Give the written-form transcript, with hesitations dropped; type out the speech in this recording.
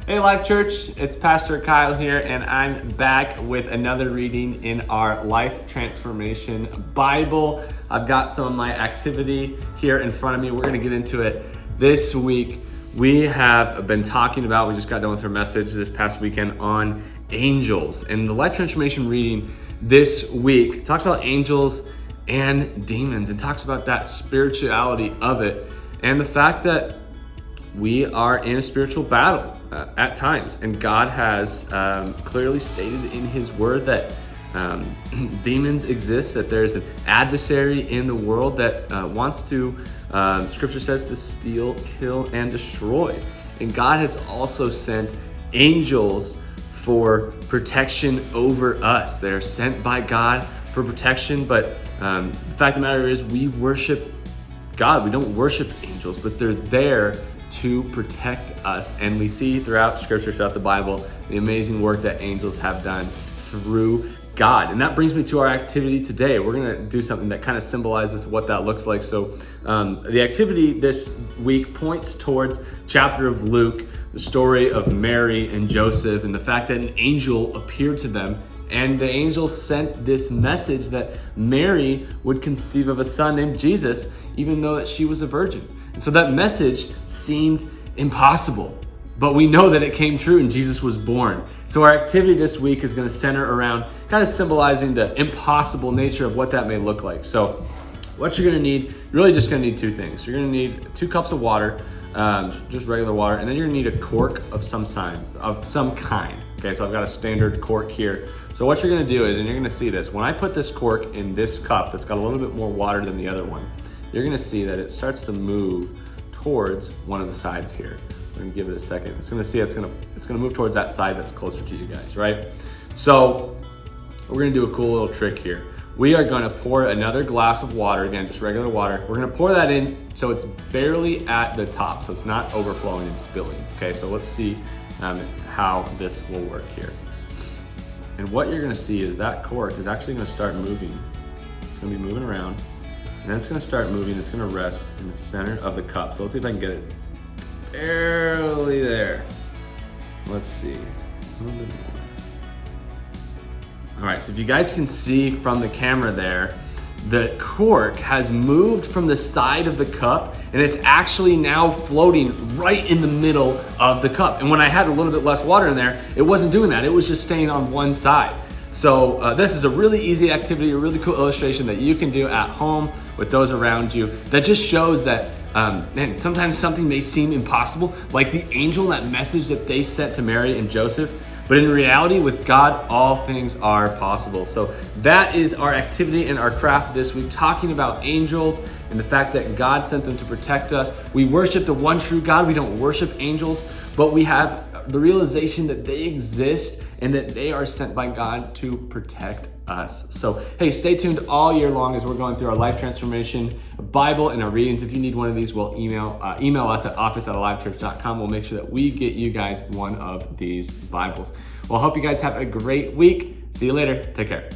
Hey Life Church, it's Pastor Kyle here, and I'm back with another reading in our Life Transformation Bible. I've got some of my activity here in front of me. We're going to get into it this week. We have been talking about, we just got done with our message this past weekend on angels. And the Life Transformation reading this week talks about angels and demons and talks about that spirituality of it and the fact that we are in a spiritual battle at times, and God has clearly stated in His Word that demons exist, that there's an adversary in the world that wants to, Scripture says, to steal, kill, and destroy. And God has also sent angels for protection over us. They're sent by God for protection, but the fact of the matter is we worship God. We don't worship angels, but they're there to protect us. And we see throughout Scripture, throughout the Bible, the amazing work that angels have done through God. And that brings me to our activity today. We're gonna do something that kind of symbolizes what that looks like. So the activity this week points towards chapter of Luke, the story of Mary and Joseph, and the fact that an angel appeared to them. And the angel sent this message that Mary would conceive of a son named Jesus, even though that she was a virgin. And so that message seemed impossible, but we know that it came true and Jesus was born. So our activity this week is going to center around kind of symbolizing the impossible nature of what that may look like. So what you're going to need, you're really just going to need two things. You're going to need 2 cups of water, just regular water, and then you're going to need a cork of some kind. Okay, so I've got a standard cork here. So what you're going to do is, and you're going to see this, when I put this cork in this cup that's got a little bit more water than the other one, you're going to see that it starts to move towards one of the sides here. I'm going to give it a second. It's going to see it's going to move towards that side that's closer to you guys, right? So we're going to do a cool little trick here. We are going to pour another glass of water, again, just regular water. We're going to pour that in so it's barely at the top, so it's not overflowing and spilling. Okay, so let's see how this will work here. And what you're going to see is that cork is actually going to start moving. It's going to be moving around. And then it's going to start moving. It's going to rest in the center of the cup. So let's see if I can get it barely there. Let's see. A little bit more. All right, so if you guys can see from the camera there, the cork has moved from the side of the cup and it's actually now floating right in the middle of the cup. And when I had a little bit less water in there, it wasn't doing that. It was just staying on one side. So this is a really easy activity, a really cool illustration that you can do at home with those around you that just shows that man, sometimes something may seem impossible, like the angel, that message that they sent to Mary and Joseph. But in reality, with God, all things are possible. So that is our activity and our craft this week, talking about angels and the fact that God sent them to protect us. We worship the one true God. We don't worship angels, but we have the realization that they exist and that they are sent by God to protect us. So, hey, stay tuned all year long as we're going through our Life Transformation Bible and our readings. If you need one of these, we'll email us at office@alivechurch.com. We'll make sure that we get you guys one of these Bibles. Well, I hope you guys have a great week. See you later. Take care.